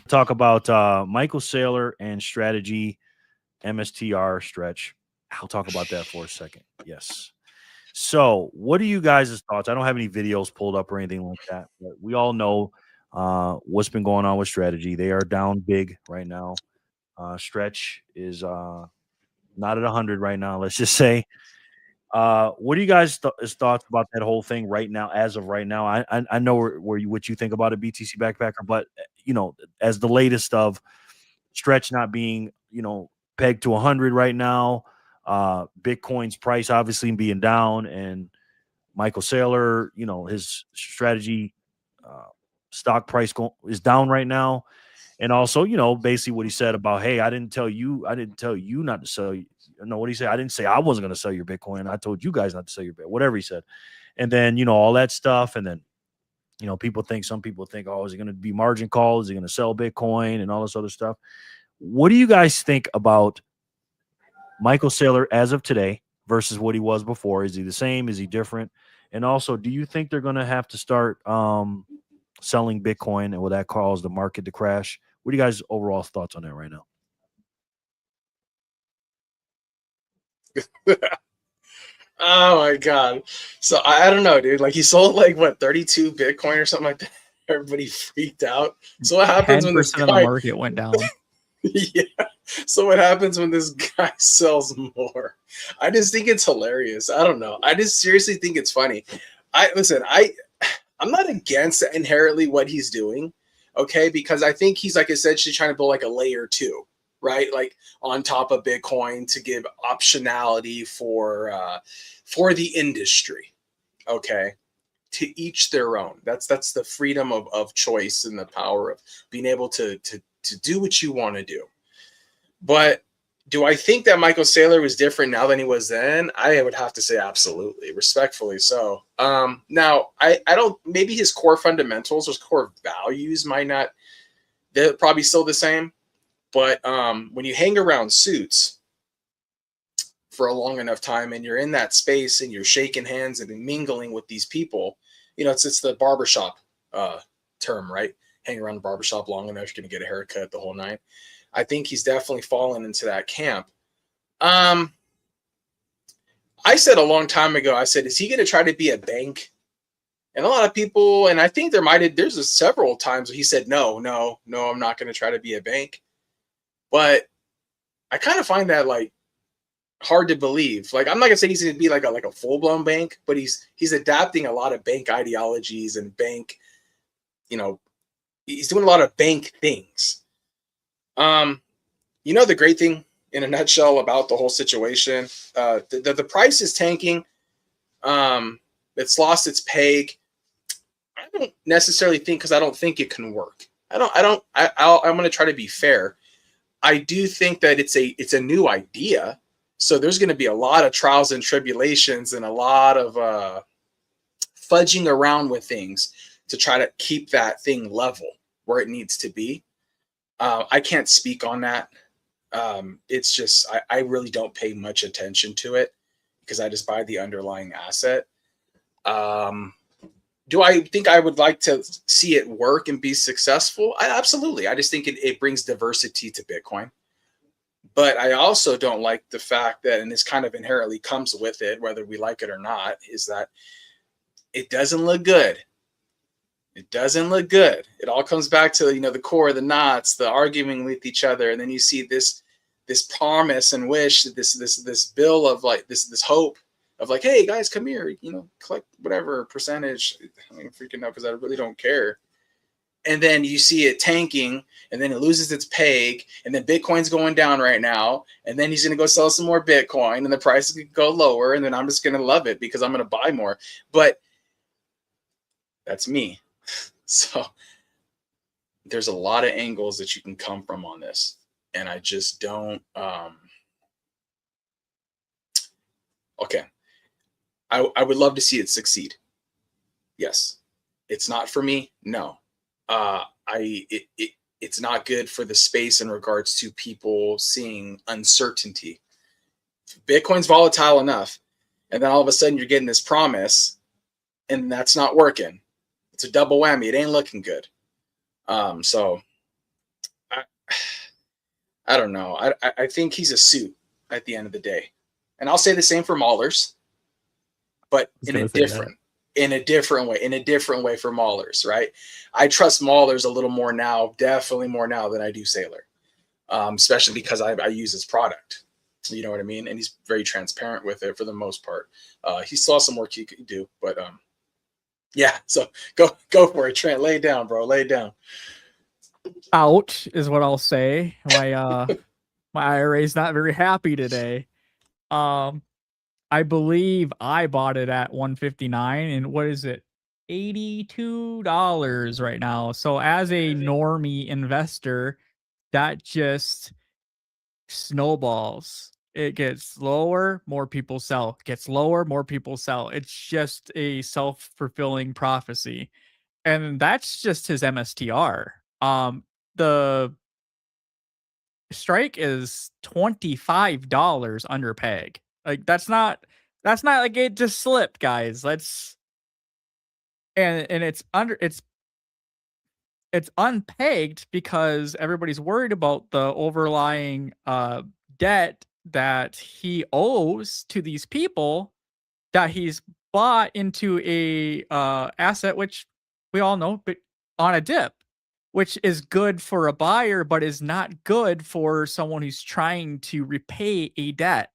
Talk about Michael Saylor and strategy, MSTR stretch. I'll talk about that for a second. Yes. So, what are you guys' thoughts? I don't have any videos pulled up or anything like that, but we all know what's been going on with strategy. They are down big right now. Stretch is not at 100 right now, let's just say. What do you guys thoughts about that whole thing right now? As of right now, I know what you think about a BTC backpacker, but as the latest of stretch not being pegged to 100 right now, Bitcoin's price obviously being down, and Michael Saylor, his strategy uh, stock price is down right now. And also, basically what he said about, hey, I didn't tell you not to sell. No, what he said, I didn't say I wasn't going to sell your Bitcoin. I told you guys not to sell your Bitcoin, whatever he said. And then, all that stuff. And then, some people think, oh, is he going to be margin call? Is he going to sell Bitcoin and all this other stuff? What do you guys think about Michael Saylor as of today versus what he was before? Is he the same? Is he different? And also, do you think they're going to have to start selling Bitcoin, and will that cause the market to crash? What are you guys' overall thoughts on that right now? Oh my god. So I don't know, dude. Like he sold like what 32 Bitcoin or something like that. Everybody freaked out. So what happens when this 10% of the guy market went down. yeah. So what happens when this guy sells more? I just think it's hilarious. I don't know. I just seriously think it's funny. I'm not against inherently what he's doing, okay? Because I think he's, like I said, she's trying to build like a layer two, right? Like on top of Bitcoin to give optionality for the industry, okay? To each their own. That's the freedom of choice and the power of being able to do what you want to do. But do I think that Michael Saylor was different now than he was then? I would have to say absolutely, respectfully so. Now, I don't, maybe his core fundamentals or his core values might not, they're probably still the same. But when you hang around suits for a long enough time and you're in that space and you're shaking hands and mingling with these people, it's the barbershop term, right? Hang around the barbershop long enough, you're going to get a haircut the whole night. I think he's definitely fallen into that camp. I said a long time ago, I said, is he going to try to be a bank? And a lot of people, and I think there's several times where he said, no, I'm not going to try to be a bank. But I kind of find that like hard to believe. Like, I'm not gonna say he's gonna be like a full-blown bank, but he's adapting a lot of bank ideologies and bank, he's doing a lot of bank things. The great thing in a nutshell about the whole situation, the price is tanking. It's lost its peg. I don't necessarily think, because I don't think it can work. I'm going to try to be fair. I do think that it's a new idea. So there's going to be a lot of trials and tribulations and a lot of fudging around with things to try to keep that thing level where it needs to be. I can't speak on that. It's just, I really don't pay much attention to it because I just buy the underlying asset. Do I think I would like to see it work and be successful? Absolutely. I just think it brings diversity to Bitcoin. But I also don't like the fact that, and this kind of inherently comes with it, whether we like it or not, is that it doesn't look good. It doesn't look good. It all comes back to, the core, the knots, the arguing with each other. And then you see this promise and wish, this bill of like this hope of like, hey guys, come here, collect whatever percentage. I'm freaking out because I really don't care. And then you see it tanking, and then it loses its peg, and then Bitcoin's going down right now, and then he's going to go sell some more Bitcoin, and the price is going to go lower, and then I'm just going to love it because I'm going to buy more. But that's me. So there's a lot of angles that you can come from on this, and I just don't. Okay. I would love to see it succeed. Yes. It's not for me. No. it's not good for the space in regards to people seeing uncertainty. Bitcoin's volatile enough, and then all of a sudden you're getting this promise, and that's not working. It's a double whammy. It ain't looking good. So I don't know. I think he's a suit at the end of the day, and I'll say the same for Maulers, but in a different way for Maulers, right? I trust Maulers a little more now, definitely more now than I do Saylor, especially because I use his product. You know what I mean? And he's very transparent with it for the most part. He still has some work he could do, but yeah. So go for it, Trent. Lay it down, bro. Lay it down. Ouch is what I'll say. My IRA is not very happy today. I believe I bought it at 159, and what is it? $82 right now. So as a normie investor, that just snowballs. It gets lower, more people sell. It gets lower, more people sell. It's just a self-fulfilling prophecy. And that's just his MSTR. The strike is $25 under peg. Like that's not like it just slipped, guys. And it's unpegged because everybody's worried about the overlying debt that he owes to these people that he's bought into a asset, which we all know, but on a dip, which is good for a buyer, but is not good for someone who's trying to repay a debt.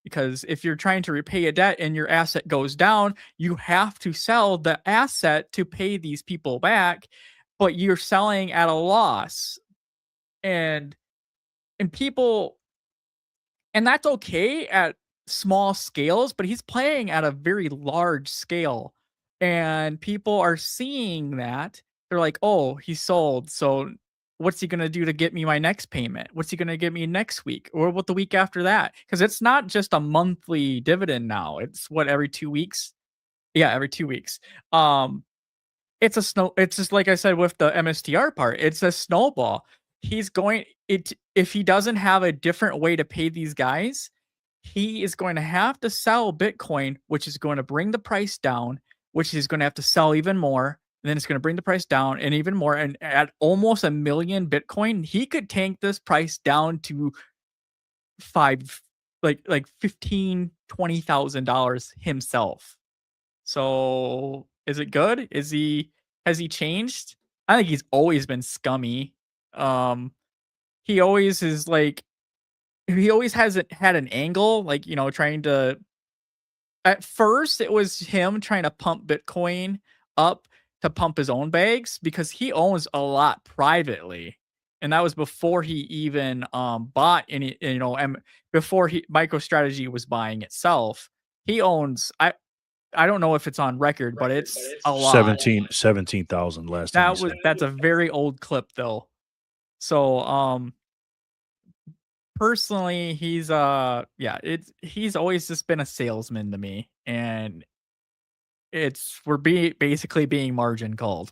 Because if you're trying to repay a debt and your asset goes down, you have to sell the asset to pay these people back, but you're selling at a loss. And people, and that's okay at small scales, but he's playing at a very large scale. And people are seeing that. They're like, oh, he sold. So what's he going to do to get me my next payment? What's he going to get me next week? Or what the week after that? Because it's not just a monthly dividend now. It's what, every 2 weeks? Yeah, every 2 weeks. It's just like I said with the MSTR part, it's a snowball. If he doesn't have a different way to pay these guys, he is going to have to sell Bitcoin, which is going to bring the price down, which he's going to have to sell even more. And then it's going to bring the price down and even more. And at almost 1 million Bitcoin, he could tank this price down to like $15,000, $20,000 himself. So is it good? Has he changed? I think he's always been scummy. He always hasn't had an angle, like, trying to. At first, it was him trying to pump Bitcoin up to pump his own bags because he owns a lot privately, and that was before he even bought any. And before MicroStrategy was buying itself, he owns. I don't know if it's on record, but it's a lot. 17,000 last time. That's a very old clip though. So personally, he's always just been a salesman to me, and we're basically being margin called.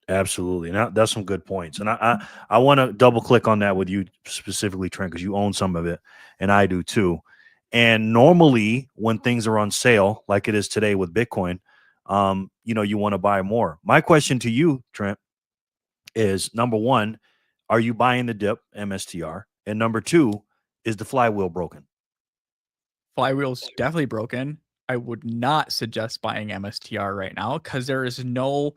Absolutely. Now that's some good points. And I want to double click on that with you specifically, Trent, because you own some of it and I do too. And normally when things are on sale, like it is today with Bitcoin, you want to buy more. My question to you, Trent, is number one, are you buying the dip MSTR? And number two, is the flywheel broken? Flywheel's definitely broken. I would not suggest buying MSTR right now because there's no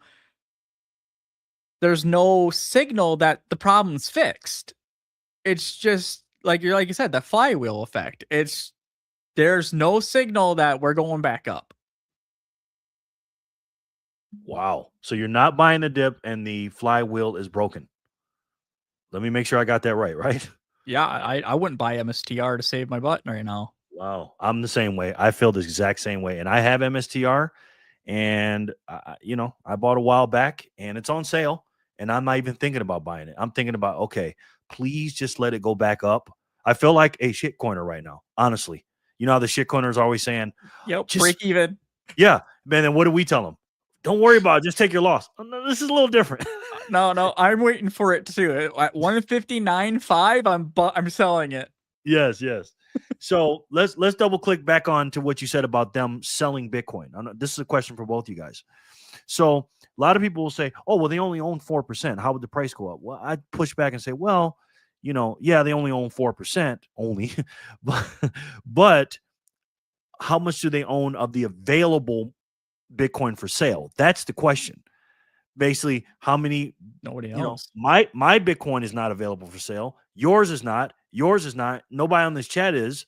signal that the problem's fixed. It's just like you said, the flywheel effect. There's no signal that we're going back up. Wow. So you're not buying the dip and the flywheel is broken. Let me make sure I got that right? Yeah, I wouldn't buy MSTR to save my butt right now. Wow. I'm the same way. I feel the exact same way. And I have MSTR and, I bought a while back and it's on sale and I'm not even thinking about buying it. I'm thinking about, okay, please just let it go back up. I feel like a shitcoiner right now, honestly. You know how the shitcoiners are always saying, yep, break even. Yeah. Man, then what do we tell them? Don't worry about it. Just take your loss. Oh, no, this is a little different. No, I'm waiting for it too. At 159.5, I'm selling it. Yes. So let's double click back on to what you said about them selling Bitcoin. This is a question for both you guys. So a lot of people will say, "Oh, well, they only own 4%. How would the price go up?" Well, I'd push back and say, "Well, yeah, they only own 4% only, but how much do they own of the available Bitcoin for sale? That's the question. Basically, how many? Nobody else. My Bitcoin is not available for sale. Yours is not. Yours is not. Nobody on this chat is.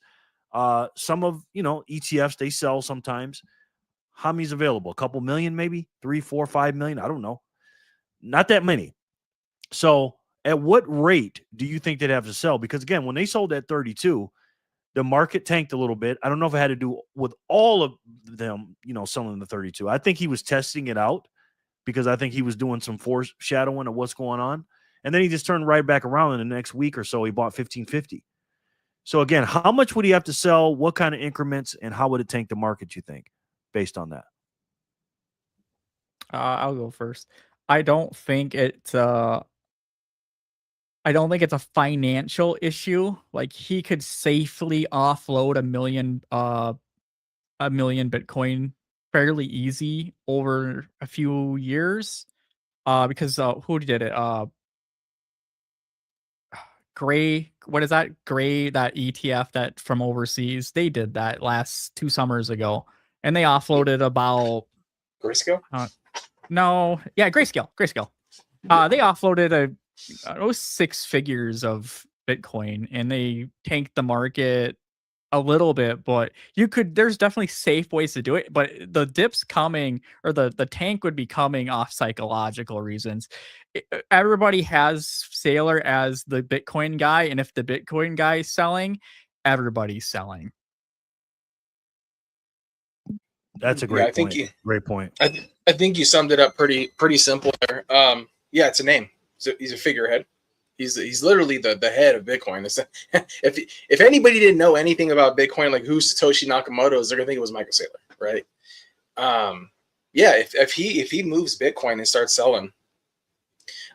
Some of ETFs they sell sometimes. How many's available? A couple million, maybe 3, 4, 5 million. I don't know. Not that many. So, at what rate do you think they'd have to sell? Because again, when they sold at 32, the market tanked a little bit. I don't know if it had to do with all of them, selling the 32. I think he was testing it out because I think he was doing some foreshadowing of what's going on. And then he just turned right back around in the next week or so. He bought 1550. So again, how much would he have to sell? What kind of increments, and how would it tank the market, you think, based on that? I'll go first. I don't think it's a financial issue. Like, he could safely offload a million Bitcoin fairly easy over a few years. Because who did it? Gray, what is that? Gray, that ETF that from overseas, they did that last 2 summers ago, and they offloaded about Grayscale? No, yeah, Grayscale. They offloaded those 6 figures of Bitcoin, and they tanked the market a little bit, but there's definitely safe ways to do it, but the dip's coming, or the tank would be coming off psychological reasons. Everybody has Saylor as the Bitcoin guy, and if the Bitcoin guy is selling, everybody's selling. That's a great point. Great point. I think you summed it up pretty simple there. Yeah, it's a name. So he's a figurehead. He's literally the head of Bitcoin. If anybody didn't know anything about Bitcoin, like who Satoshi Nakamoto is, they're gonna think it was Michael Saylor, right? Yeah, if he moves Bitcoin and starts selling,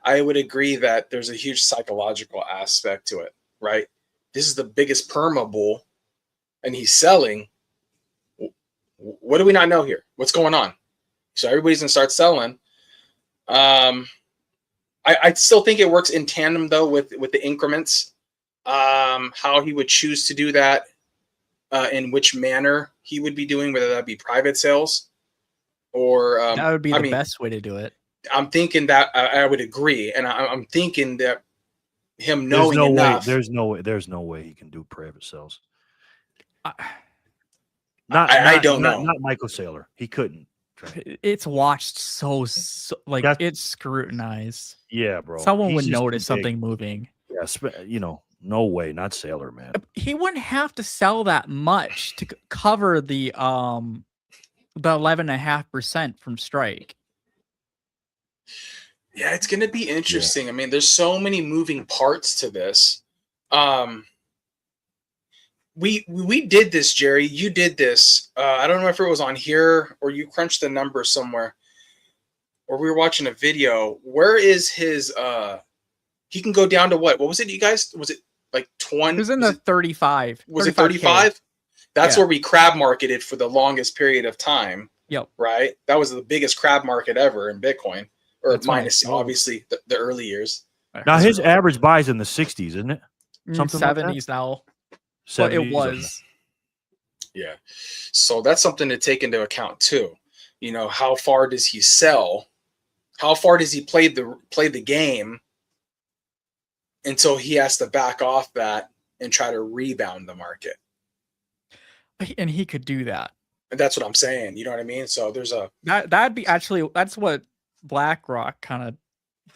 I would agree that there's a huge psychological aspect to it, right? This is the biggest perma bull, and he's selling. What do we not know here? What's going on? So everybody's gonna start selling. I still think it works in tandem though with the increments. How he would choose to do that, in which manner he would be doing, whether that be private sales or that would be the best way to do it. I'm thinking that I would agree, and I'm thinking that him knowing enough. There's no way he can do private sales. I don't know. Not Michael Saylor. He couldn't. It's watched so like it's scrutinized. Yeah, bro. Someone would notice something moving. Yeah, no way, not Saylor, man. He wouldn't have to sell that much to cover the 11.5% from strike. Yeah, it's going to be interesting. Yeah. I mean, there's so many moving parts to this. We did this, Jerry. You did this. I don't know if it was on here or you crunched the number somewhere, or we were watching a video. Where is his? He can go down to what? What was it, you guys? Was it like 20? It was in the 35. Was it 35? That's where we crab marketed for the longest period of time. Yep. Right. That was the biggest crab market ever in Bitcoin, or that's minus obviously the early years. Now his average buys in the 60s, isn't it? Something 70s now. 70s, but it was. Yeah. So that's something to take into account too. How far does he sell? How far does he play the game until he has to back off that and try to rebound the market? And he could do that. And that's what I'm saying. You know what I mean? So there's that'd be that's what BlackRock kind of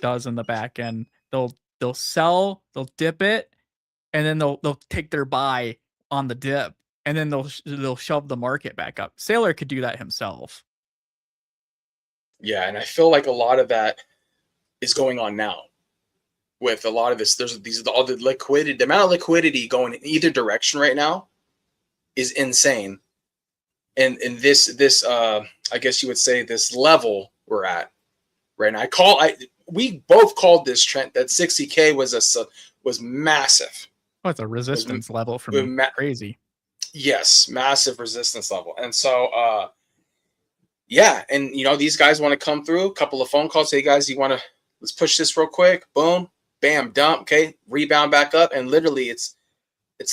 does in the back end. They'll sell, they'll dip it, and then they'll take their buy on the dip, and then they'll shove the market back up. Saylor could do that himself. Yeah, and I feel like a lot of that is going on now. With a lot of this, there's all the liquidity, the amount of liquidity going in either direction right now is insane. And this I guess you would say this level we're at right now. we both called this, Trent, that 60K was massive. Oh, it's a resistance level for me. Crazy. Yes, massive resistance level. And so yeah, and you know, these guys want to come through, a couple of phone calls. Hey guys, let's push this real quick. Boom, bam, dump. Okay, rebound back up, and literally it's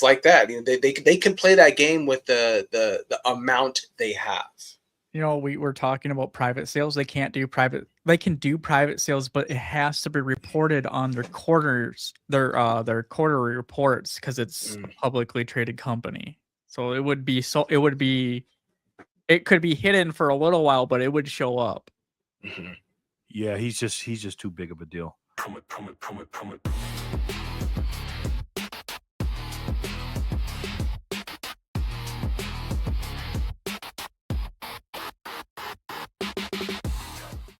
like that. You know, they can play that game with the amount they have. You know, we were talking about private sales. They can do private sales, but it has to be reported on their quarterly reports because it's a publicly traded company. So it could be hidden for a little while, but it would show up. Mm-hmm. Yeah, he's just too big of a deal.